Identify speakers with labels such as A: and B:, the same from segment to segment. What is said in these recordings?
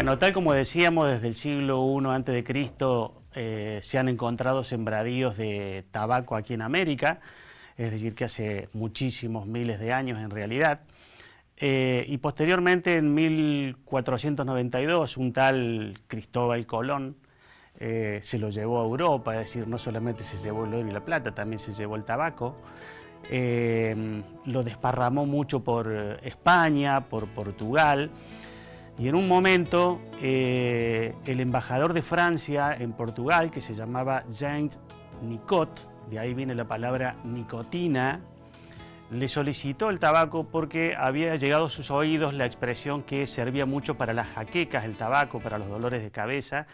A: Bueno, tal como decíamos, desde el siglo I a.C. Se han encontrado sembradíos de tabaco aquí en América, es decir, que hace muchísimos miles de años en realidad. Y posteriormente, en 1492, un tal Cristóbal Colón se lo llevó a Europa, es decir, no solamente se llevó el oro y la plata, también se llevó el tabaco. Lo desparramó mucho por España, por Portugal. Y en un momento, el embajador de Francia en Portugal, que se llamaba Jean Nicot, de ahí viene la palabra nicotina, le solicitó el tabaco porque había llegado a sus oídos la expresión que servía mucho para las jaquecas, el tabaco, para los dolores de cabeza.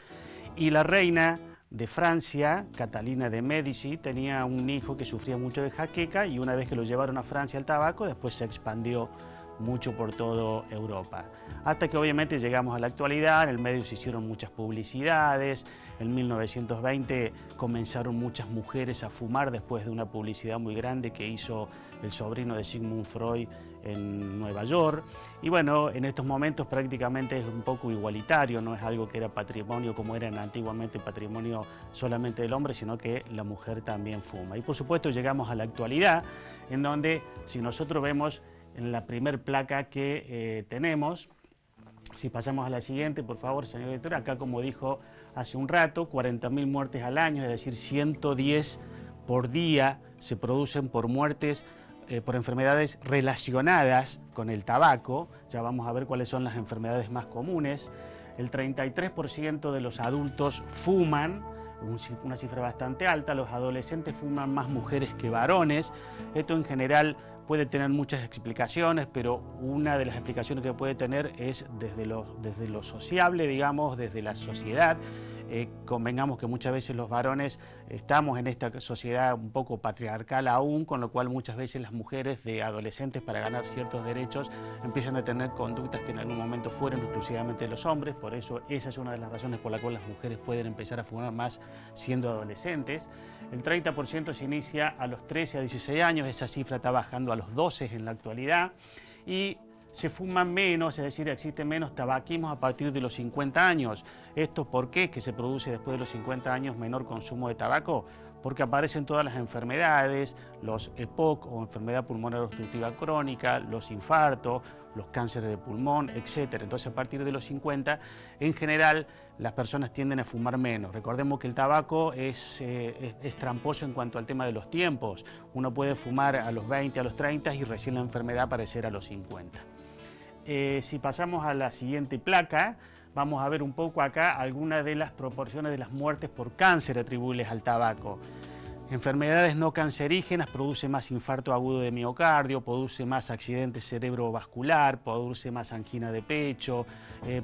A: Y la reina de Francia, Catalina de Médici, tenía un hijo que sufría mucho de jaqueca y una vez que lo llevaron a Francia el tabaco, después se expandió mucho por toda Europa. Hasta que obviamente llegamos a la actualidad, en el medio se hicieron muchas publicidades, en 1920 comenzaron muchas mujeres a fumar después de una publicidad muy grande que hizo el sobrino de Sigmund Freud en Nueva York. Y bueno, en estos momentos prácticamente es un poco igualitario, no es algo que era patrimonio como era antiguamente patrimonio solamente del hombre, sino que la mujer también fuma. Y por supuesto llegamos a la actualidad, en donde si nosotros vemos en la primer placa que tenemos, si pasamos a la siguiente, por favor, señor director, acá como dijo hace un rato, 40.000 muertes al año, es decir, 110 por día se producen por muertes, por enfermedades relacionadas con el tabaco. Ya vamos a ver cuáles son las enfermedades más comunes. El 33% de los adultos fuman, una cifra bastante alta. Los adolescentes fuman más mujeres que varones. Esto en general puede tener muchas explicaciones, pero una de las explicaciones que puede tener es desde lo sociable, digamos, desde la sociedad. Convengamos que muchas veces los varones estamos en esta sociedad un poco patriarcal aún, con lo cual muchas veces las mujeres de adolescentes, para ganar ciertos derechos, empiezan a tener conductas que en algún momento fueron exclusivamente de los hombres. Por eso esa es una de las razones por la cual las mujeres pueden empezar a fumar más siendo adolescentes. El 30% se inicia a los 13 a 16 años, esa cifra está bajando a los 12 en la actualidad, y se fuman menos, es decir, existe menos tabaquismo a partir de los 50 años. ¿Esto por qué? ¿Que se produce después de los 50 años menor consumo de tabaco? Porque aparecen todas las enfermedades, los EPOC o enfermedad pulmonar obstructiva crónica, los infartos, los cánceres de pulmón, etc. Entonces, a partir de los 50, en general, las personas tienden a fumar menos. Recordemos que el tabaco es tramposo en cuanto al tema de los tiempos. Uno puede fumar a los 20, a los 30 y recién la enfermedad aparecer a los 50. Si pasamos a la siguiente placa, vamos a ver un poco acá algunas de las proporciones de las muertes por cáncer atribuibles al tabaco. Enfermedades no cancerígenas: produce más infarto agudo de miocardio, produce más accidente cerebrovascular, produce más angina de pecho,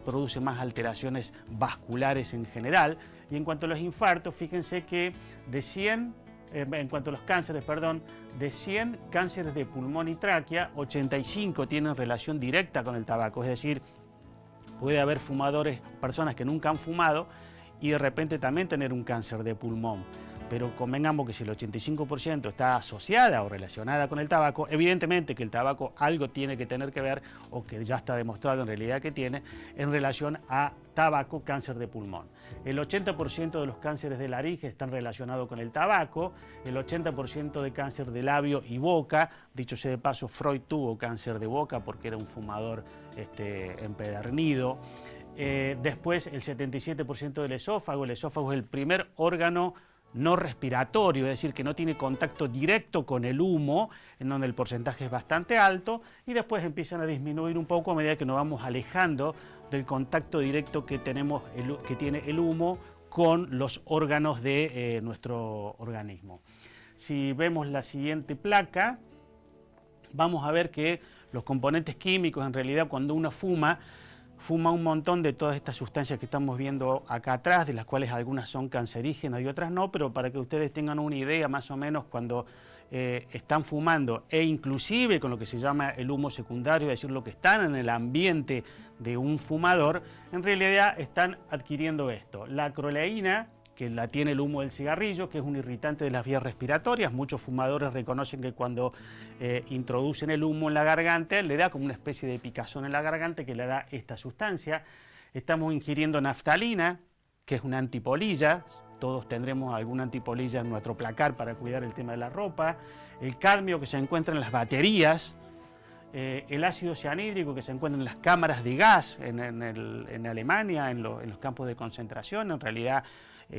A: produce más alteraciones vasculares en general. Y en cuanto a los infartos, fíjense que en cuanto a los cánceres, perdón, de 100 cánceres de pulmón y tráquea, 85 tienen relación directa con el tabaco. Es decir, puede haber personas que nunca han fumado y de repente también tener un cáncer de pulmón. Pero convengamos que si el 85% está asociada o relacionada con el tabaco, evidentemente que el tabaco algo tiene que tener que ver, o que ya está demostrado en realidad que tiene, en relación a tabaco, cáncer de pulmón. El 80% de los cánceres de laringe están relacionados con el tabaco, el 80% de cáncer de labio y boca. Dicho sea de paso, Freud tuvo cáncer de boca porque era un fumador empedernido. Después, el 77% del esófago. El esófago es el primer órgano no respiratorio, es decir, que no tiene contacto directo con el humo, en donde el porcentaje es bastante alto, y después empiezan a disminuir un poco a medida que nos vamos alejando del contacto directo que tiene el humo con los órganos de nuestro organismo. Si vemos la siguiente placa, vamos a ver que los componentes químicos, en realidad, cuando uno fuma un montón de todas estas sustancias que estamos viendo acá atrás, de las cuales algunas son cancerígenas y otras no, pero para que ustedes tengan una idea más o menos cuando están fumando, e inclusive con lo que se llama el humo secundario, es decir, lo que están en el ambiente de un fumador, en realidad están adquiriendo esto: la acroleína, que la tiene el humo del cigarrillo, que es un irritante de las vías respiratorias. Muchos fumadores reconocen que cuando introducen el humo en la garganta, le da como una especie de picazón en la garganta que le da esta sustancia. Estamos ingiriendo naftalina, que es una antipolilla. Todos tendremos alguna antipolilla en nuestro placar para cuidar el tema de la ropa. El cadmio que se encuentra en las baterías. El ácido cianhídrico que se encuentra en las cámaras de gas en Alemania, en los campos de concentración. En realidad,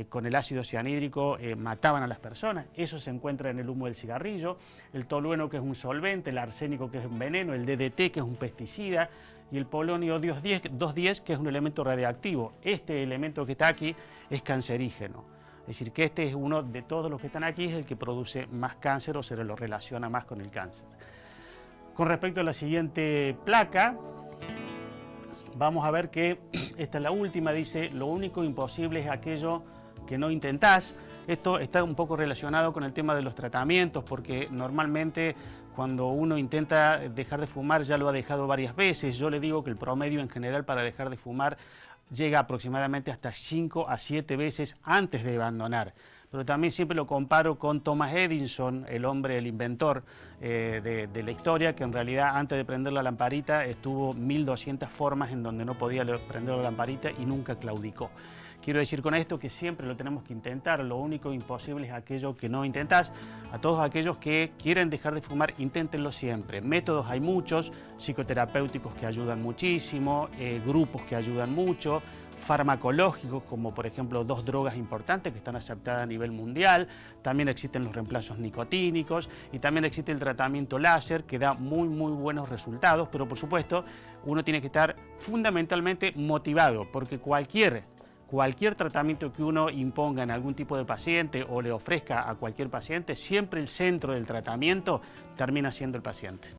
A: con el ácido cianhídrico mataban a las personas. Eso se encuentra en el humo del cigarrillo. El tolueno, que es un solvente, el arsénico, que es un veneno, el DDT, que es un pesticida, y el polonio 210, que es un elemento radiactivo. Este elemento que está aquí es cancerígeno. Es decir, que este es uno de todos los que están aquí, es el que produce más cáncer o se lo relaciona más con el cáncer. Con respecto a la siguiente placa, vamos a ver que esta es la última, dice: lo único imposible es aquello que no intentás. Esto está un poco relacionado con el tema de los tratamientos, porque normalmente cuando uno intenta dejar de fumar ya lo ha dejado varias veces. Yo le digo que el promedio en general para dejar de fumar llega aproximadamente hasta 5 a 7 veces antes de abandonar. Pero también siempre lo comparo con Thomas Edison, el hombre, el inventor de la historia, que en realidad antes de prender la lamparita estuvo 1200 formas en donde no podía prender la lamparita y nunca claudicó. Quiero decir con esto que siempre lo tenemos que intentar, lo único imposible es aquello que no intentás. A todos aquellos que quieren dejar de fumar, inténtenlo siempre. Métodos hay muchos, psicoterapéuticos que ayudan muchísimo, grupos que ayudan mucho, farmacológicos, como por ejemplo 2 drogas importantes que están aceptadas a nivel mundial. También existen los reemplazos nicotínicos y también existe el tratamiento láser, que da muy buenos resultados, pero por supuesto uno tiene que estar fundamentalmente motivado, porque cualquier tratamiento que uno imponga en algún tipo de paciente o le ofrezca a cualquier paciente, siempre el centro del tratamiento termina siendo el paciente.